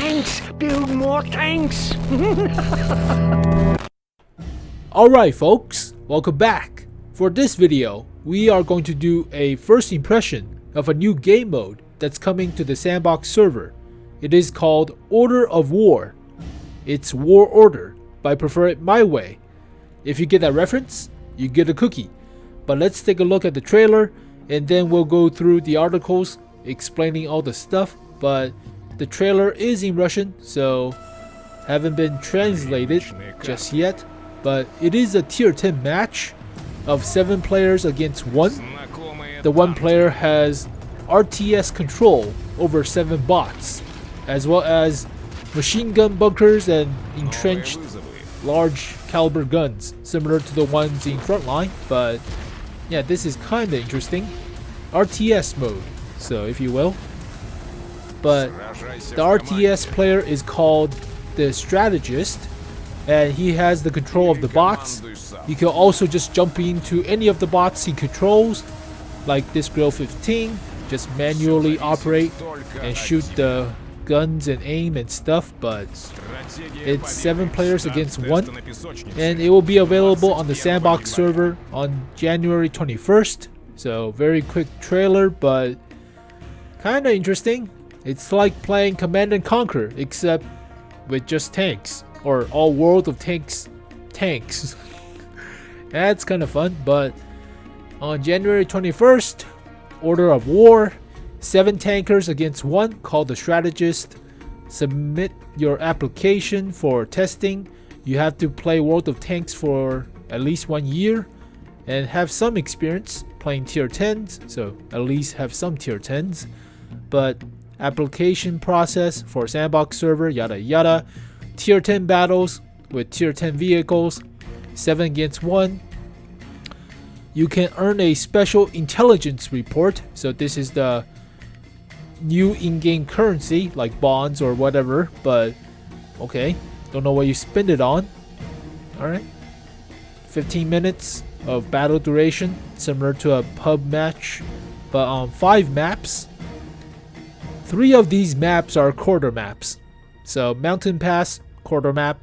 tanks! Build more tanks! Alright folks, welcome back. For this video, we are going to do a first impression of a new game mode that's coming to the sandbox server. It is called Order of War. It's War Order, but I prefer it my way. If you get that reference, you get a cookie. But let's take a look at the trailer and then we'll go through the articles explaining all the stuff. But the trailer is in Russian, so haven't been translated just yet. But it is a tier 10 match of 7 players against 1. The 1 player has RTS control over 7 bots, as well as machine gun bunkers and entrenched large caliber guns, similar to the ones in Frontline. But yeah, this is kinda interesting. RTS mode, so if you will. But the RTS player is called the strategist, and he has the control of the bots. You can also just jump into any of the bots he controls, like this Grill 15, just manually operate and shoot the guns and aim and stuff. But it's 7 players against 1, and it will be available on the sandbox server on January 21st. So very quick trailer, but kinda interesting. It's like playing Command and Conquer, except with just tanks, or all World of Tanks. That's kind of fun. But on January 21st, Order of War, 7 tankers against 1, called the strategist. Submit your application for testing. You have to play World of Tanks for at least 1 year and have some experience playing tier 10s, so at least have some tier 10s. But application process for sandbox server, yada yada. Tier 10 battles with tier 10 vehicles, 7 against 1. You can earn a special intelligence report. So this is the new in-game currency, like bonds or whatever. But okay, don't know what you spend it on. Alright, 15 minutes of battle duration, similar to a pub match, but on 5 maps. 3 of these maps are quarter maps. So Mountain Pass, quarter map.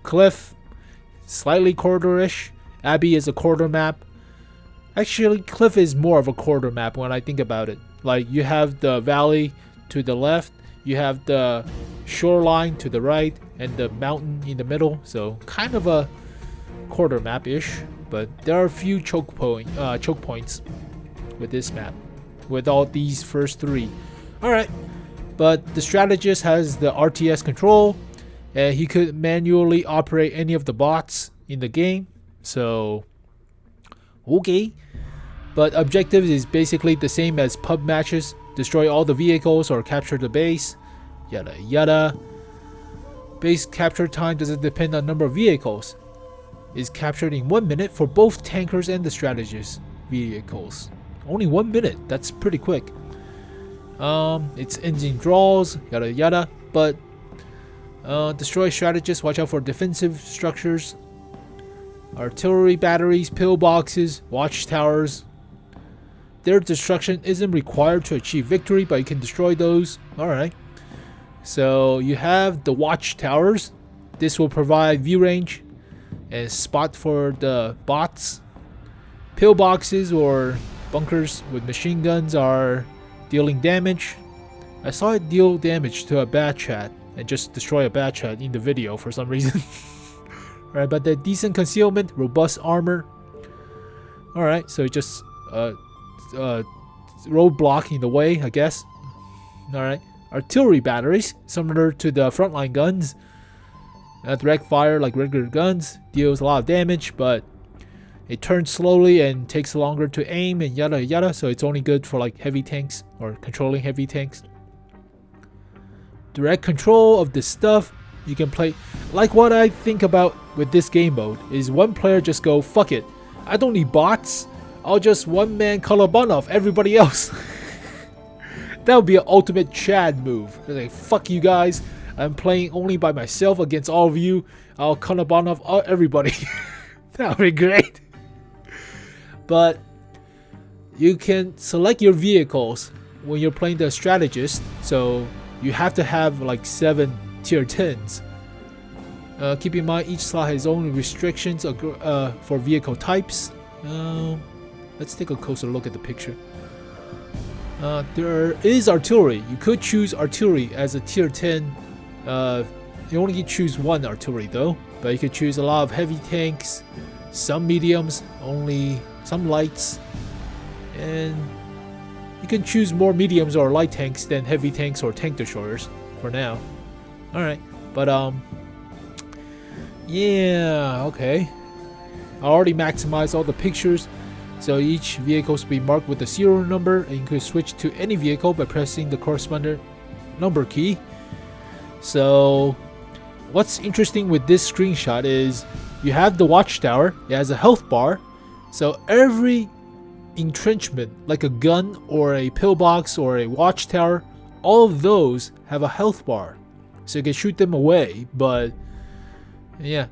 Cliff, slightly quarter-ish. Abbey is a quarter map. Actually, Cliff is more of a quarter map when I think about it. Like, you have the valley to the left, you have the shoreline to the right, and the mountain in the middle. So kind of a quarter map-ish. But there are a few choke points with this map, with all these first 3. Alright, but the strategist has the RTS control, and he could manually operate any of the bots in the game. So, okay. But objectives is basically the same as pub matches. Destroy all the vehicles or capture the base, yada yada. Base capture time doesn't depend on number of vehicles. Is captured in 1 minute for both tankers and the strategist vehicles. Only 1 minute, that's pretty quick. It's engine draws, yada yada. But destroy strategists, watch out for defensive structures, artillery batteries, pillboxes, watchtowers. Their destruction isn't required to achieve victory, but you can destroy those. Alright. So you have the watchtowers. This will provide view range and spot for the bots. Pillboxes or bunkers with machine guns are dealing damage. I saw it deal damage to a bat chat and just destroy a bat chat in the video for some reason. Alright, but the decent concealment, robust armor. Alright, so just roadblock in the way, I guess. Alright, artillery batteries, similar to the frontline guns. Direct fire like regular guns, deals a lot of damage, but it turns slowly and takes longer to aim and yada yada, so it's only good for like heavy tanks or controlling heavy tanks. Direct control of this stuff. You can play, like what I think about with this game mode is 1 player just go, fuck it, I don't need bots, I'll just one-man Kolobanov everybody else. That would be an ultimate Chad move. Like, fuck you guys, I'm playing only by myself against all of you, I'll Kolobanov everybody. That would be great. But you can select your vehicles when you're playing the strategist. So you have to have like 7 tier 10s. Keep in mind each slot has own restrictions for vehicle types. Let's take a closer look at the picture. There is artillery. You could choose artillery as a tier 10. You only choose 1 artillery though, but you could choose a lot of heavy tanks, some mediums, only some lights, and you can choose more mediums or light tanks than heavy tanks or tank destroyers for now. Alright, but yeah, okay. I already maximized all the pictures, so each vehicle will be marked with a serial number, and you can switch to any vehicle by pressing the corresponding number key. So what's interesting with this screenshot is you have the watchtower. It has a health bar, so every entrenchment like a gun or a pillbox or a watchtower, all of those have a health bar, so you can shoot them away. But yeah,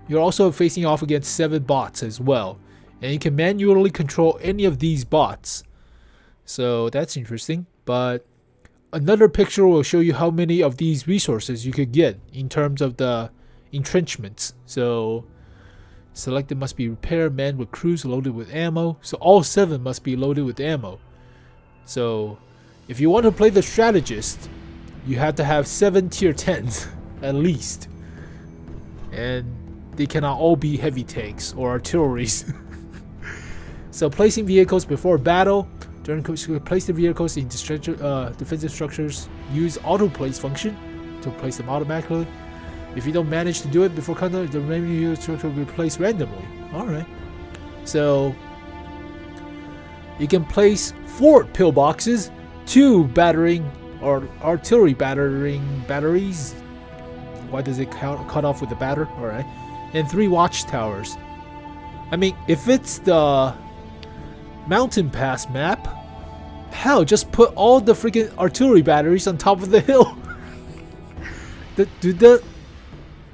you're also facing off against 7 bots as well, and you can manually control any of these bots, so that's interesting. But another picture will show you how many of these resources you could get in terms of the entrenchments. So selected must be repair, manned with crews, loaded with ammo. So all 7 must be loaded with ammo. So if you want to play the strategist, you have to have 7 tier 10s at least, and they cannot all be heavy tanks or artilleries. So placing vehicles before battle. During place the vehicles in defensive structures, use auto place function to place them automatically. If you don't manage to do it before contact, the remaining structure will be placed randomly. Alright. So you can place 4 pillboxes, 2 battering or artillery batteries. Why does it cut off with the batter? Alright. And 3 watchtowers. I mean, if it's the mountain pass map, hell, just put all the freaking artillery batteries on top of the hill. Do the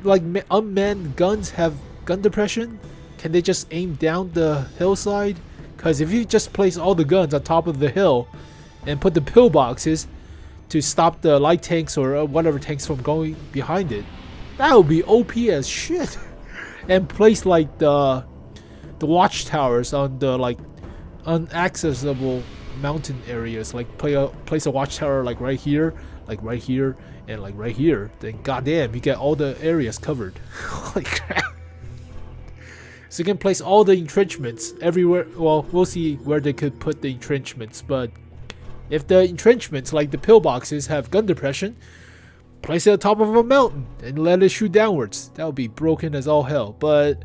like unmanned guns have gun depression? Can they just aim down the hillside? Because if you just place all the guns on top of the hill and put the pillboxes to stop the light tanks or whatever tanks from going behind it, that would be OP as shit. And place like the watchtowers on the like unaccessible mountain areas, like place a watchtower like right here, and like right here. Then goddamn, you get all the areas covered. Holy crap. So you can place all the entrenchments everywhere. Well, we'll see where they could put the entrenchments, but if the entrenchments like the pillboxes have gun depression, place it on top of a mountain and let it shoot downwards. That would be broken as all hell. But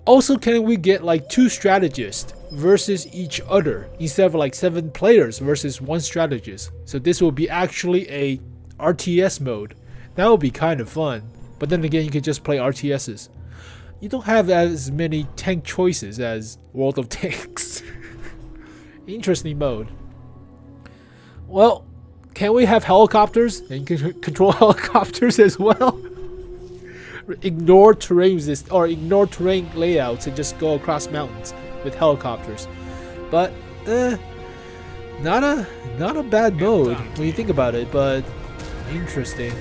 also, can we get like 2 strategists versus each other instead of like 7 players versus 1 strategist? So this will be actually a RTS mode. That would be kind of fun. But then again, you can just play RTSs. You don't have as many tank choices as World of Tanks. Interesting mode. Well, can we have helicopters? And you can control helicopters as well. Ignore terrain layouts and just go across mountains with helicopters. But not a bad mode when you think about it, but interesting.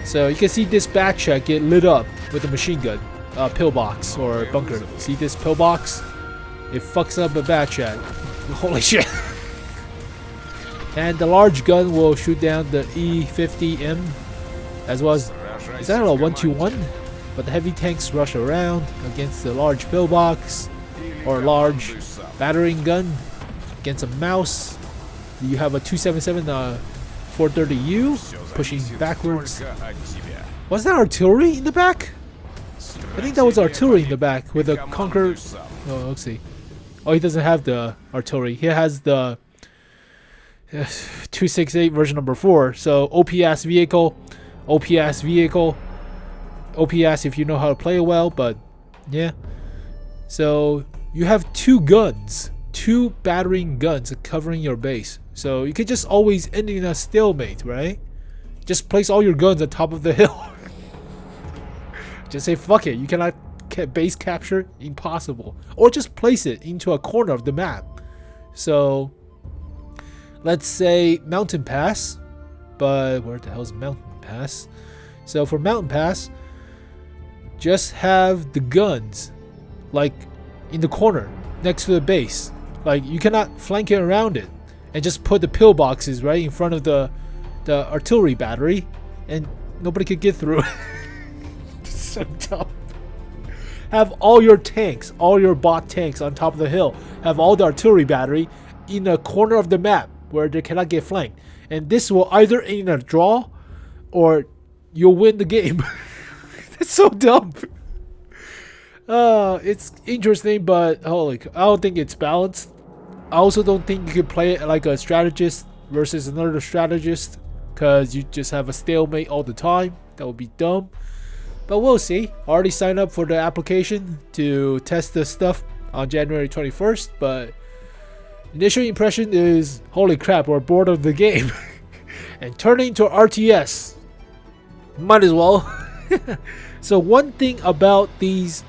So you can see this bat check get lit up with a machine gun, pillbox or bunker. See this pillbox? It fucks up a bat check. Holy shit. And the large gun will shoot down the E50M, as well as, is that a 121? But the heavy tanks rush around against the large pillbox or large battering gun against a mouse. You have a 277 430U pushing backwards. Was that artillery in the back? I think that was artillery in the back with a Conquer. Oh, let's see. Oh, he doesn't have the artillery. He has the 268 version number 4. So OPS vehicle, OPS vehicle, OPS if you know how to play it well. But yeah, so you have 2 guns, 2 battering guns covering your base. So you could just always end in a stalemate, right? Just place all your guns on top of the hill. Just say fuck it, you cannot base capture, impossible. Or just place it into a corner of the map. So let's say mountain pass. but where the hell's Mountain Pass? So for Mountain Pass, just have the guns like in the corner next to the base. Like you cannot flank it around it, and just put the pillboxes right in front of the artillery battery, and nobody could get through. So dumb. Have all your tanks, all your bot tanks on top of the hill. Have all the artillery battery in a corner of the map where they cannot get flanked. And this will either end in a draw or you'll win the game. That's so dumb. It's interesting, but holy, I don't think it's balanced. I also don't think you can play it like a strategist versus another strategist, because you just have a stalemate all the time. That would be dumb. But we'll see. I already signed up for the application to test this stuff on January 21st, but initial impression is, holy crap, we're bored of the game. And turning to RTS. Might as well. So one thing about these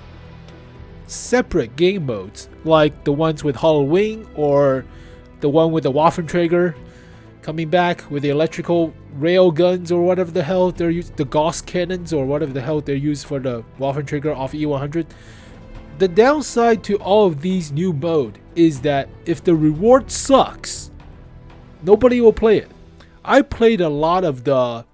separate game modes, like the ones with Hollow Wing or the one with the Waffenträger coming back with the electrical rail guns or whatever the hell they're used, the Gauss cannons or whatever the hell they're used for the Waffenträger off E100. The downside to all of these new mode is that if the reward sucks, nobody will play it. I played a lot of the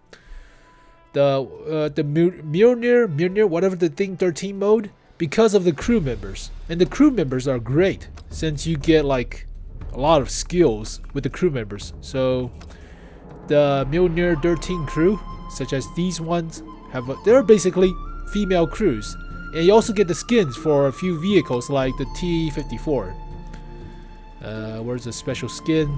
Mjolnir, whatever the thing 13 mode, because of the crew members. And the crew members are great since you get like a lot of skills with the crew members. So the Mjolnir 13 crew, such as these ones, they're basically female crews. And you also get the skins for a few vehicles like the T-54. Where's the special skin?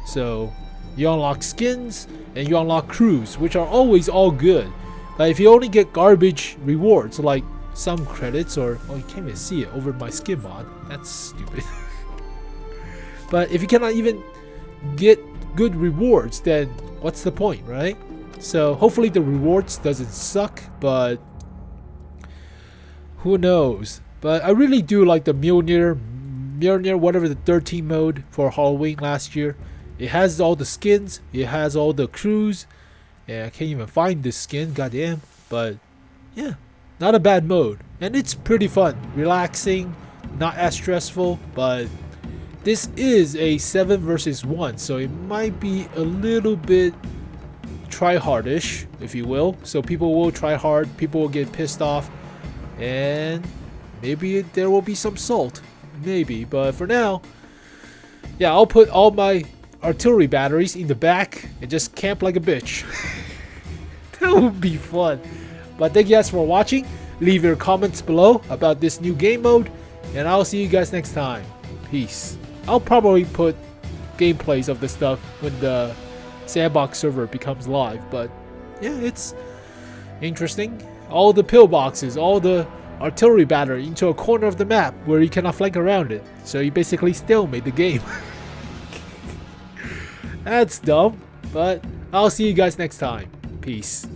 So you unlock skins and you unlock crews, which are always all good. But if you only get garbage rewards like some credits, or oh, you can't even see it over my skin mod, that's stupid. But if you cannot even get good rewards, then what's the point, right? So hopefully the rewards doesn't suck, but who knows. But I really do like the Mjolnir, whatever the 13 mode for Halloween last year. It has all the skins, it has all the crews, and I can't even find this skin, goddamn. But yeah, not a bad mode, and it's pretty fun, relaxing, not as stressful. But this is a 7 versus 1, so it might be a little bit try-hardish, if you will. So people will try hard, people will get pissed off, and maybe there will be some salt, maybe. But for now, yeah, I'll put all my artillery batteries in the back and just camp like a bitch. That would be fun. But thank you guys for watching. Leave your comments below about this new game mode, and I'll see you guys next time. Peace. I'll probably put gameplays of this stuff when the sandbox server becomes live, but yeah, it's interesting. All the pillboxes, all the artillery battery into a corner of the map where you cannot flank around it, so you basically stalemate the game. That's dumb, but I'll see you guys next time. Peace.